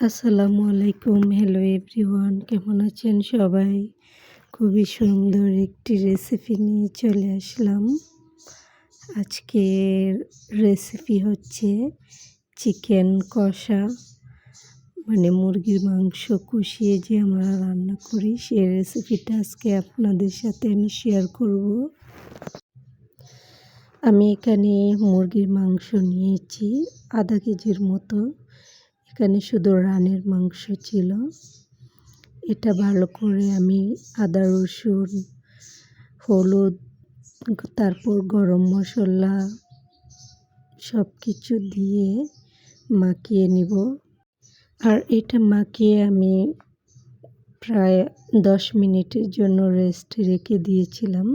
আসসালামু আলাইকুম। Hello everyone, কেমন আছেন সবাই? খুবই সুন্দর একটি রেসিপি নিয়ে চলে আসলাম। আজকের রেসিপি হচ্ছে চিকেন কষা, মানে মুরগির মাংস কষিয়ে যে আমরা রান্না করি সেই রেসিপিটা আজকে আপনাদের সাথে আমি শেয়ার করব। আমি এখানে মুরগির মাংস নিয়েছি আধা কেজির মতো। এখানে শুধু রানের মাংস ছিল। এটা ভালো করে আমি আদা রসুন হলুদ তারপর গরম মশলা সব কিছু দিয়ে মাখিয়ে নিব। আর এটা মাখিয়ে আমি প্রায় 10 মিনিটের জন্য রেস্ট রেখে দিয়েছিলাম।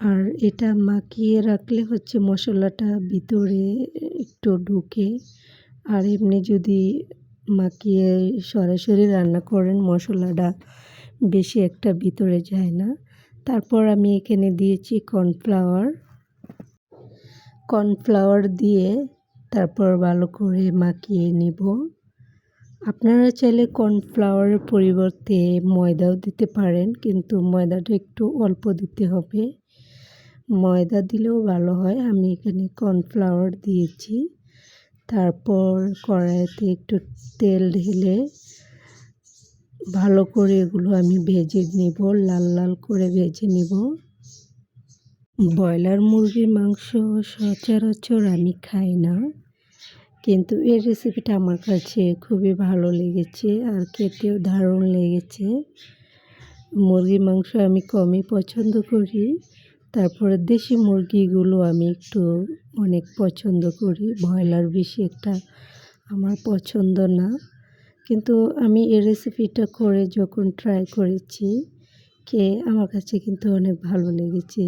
আর এটা মাখিয়ে রাখলে হচ্ছে মশলাটা ভিতরে একটু ঢুকে। আর এমনি যদি মাখিয়ে সরাসরি রান্না করেন মশলাটা বেশি একটা ভিতরে যায় না। তারপর আমি এখানে দিয়েছি কর্নফ্লাওয়ার দিয়ে তারপর ভালো করে মাখিয়ে নিব। আপনারা চাইলে কর্নফ্লাওয়ারের পরিবর্তে ময়দাও দিতে পারেন, কিন্তু ময়দাটা একটু অল্প দিতে হবে। ময়দা দিলেও ভালো হয়। আমি এখানে কর্নফ্লাওয়ার দিয়েছি। তারপর কড়াইতে একটু তেল ঢেলে ভালো করে এগুলো আমি ভেজে নিব, লাল লাল করে ভেজে নিব। ব্রয়লার মুরগির মাংস সচরাচর আমি খাই না, কিন্তু এই রেসিপিটা আমার কাছে খুবই ভালো লেগেছে আর খেতেও দারুণ লেগেছে। মুরগির মাংস আমি কমই পছন্দ করি। তারপরে দেশি মুরগিগুলো আমি একটু অনেক পছন্দ করি। ব্রয়লার বেশি একটা আমার পছন্দ না, কিন্তু আমি এই রেসিপিটা করে যখন ট্রাই করেছি আমার কাছে কিন্তু অনেক ভালো লেগেছে।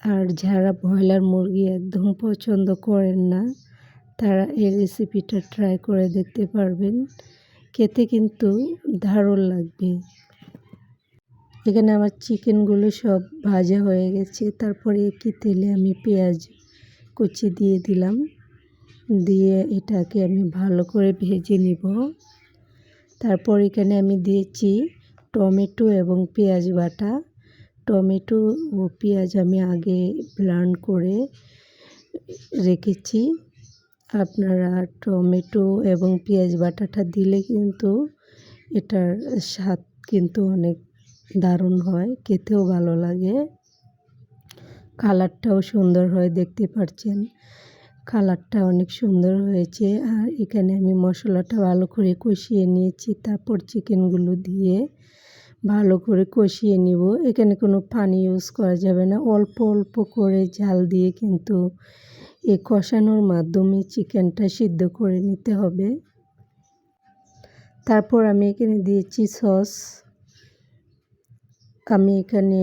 আর যারা ব্রয়লার মুরগি একদম পছন্দ করেন না তারা এই রেসিপিটা ট্রাই করে দেখতে পারবেন, খেতে কিন্তু দারুণ লাগবে। এখানে আমার চিকেনগুলো সব ভাজা হয়ে গেছে। তারপরে একই তেলে আমি পেঁয়াজ কুচি দিয়ে দিলাম, দিয়ে এটাকে আমি ভালো করে ভেজে নিব। তারপর এখানে আমি দিয়েছি টমেটো এবং পেঁয়াজ বাটা। টমেটো ও পেঁয়াজ আমি আগে ব্লেন্ড করে রেখেছি। আপনারা টমেটো এবং পেঁয়াজ বাটাটা দিলে কিন্তু এটার স্বাদ কিন্তু অনেক দারুণ হয়, খেতেও ভালো লাগে, কালারটাও সুন্দর হয়। দেখতে পাচ্ছেন কালারটা অনেক সুন্দর হয়েছে। আর এখানে আমি মশলাটা ভালো করে কষিয়ে নিয়েছি। তারপর চিকেনগুলো দিয়ে ভালো করে কষিয়ে নিব। এখানে কোনো পানি ইউজ করা যাবে না, অল্প অল্প করে ঝাল দিয়ে কিন্তু এই কষানোর মাধ্যমে চিকেনটা সিদ্ধ করে নিতে হবে। তারপর আমি এখানে দিয়েছি সস। আমি এখানে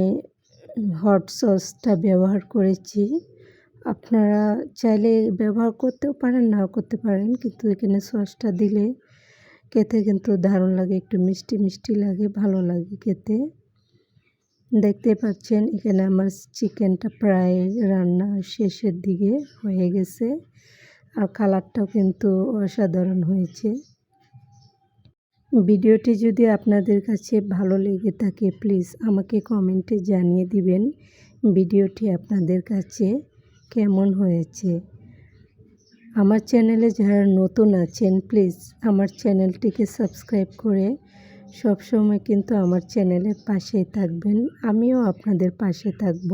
হট সসটা ব্যবহার করেছি। আপনারা চাইলে ব্যবহার করতেও পারেন, নাও করতে পারেন, কিন্তু এখানে সসটা দিলে খেতে কিন্তু দারুণ লাগে, একটু মিষ্টি মিষ্টি লাগে, ভালো লাগে খেতে। দেখতে পাচ্ছেন এখানে আমার চিকেনটা প্রায় রান্না শেষের দিকে হয়ে গেছে। আর কালারটাও কিন্তু অসাধারণ হয়েছে। ভিডিওটি যদি আপনাদের কাছে ভালো লেগে থাকে প্লিজ আমাকে কমেন্টে জানিয়ে দিবেন ভিডিওটি আপনাদের কাছে কেমন হয়েছে। আমার চ্যানেলে যারা নতুন আছেন প্লিজ আমার চ্যানেলটিকে সাবস্ক্রাইব করে সবসময় কিন্তু আমার চ্যানেলের পাশেই থাকবেন। আমিও আপনাদের পাশে থাকব।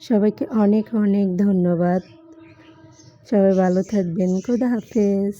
সবাইকে অনেক অনেক ধন্যবাদ। সবাই ভালো থাকবেন। খোদা হাফেজ।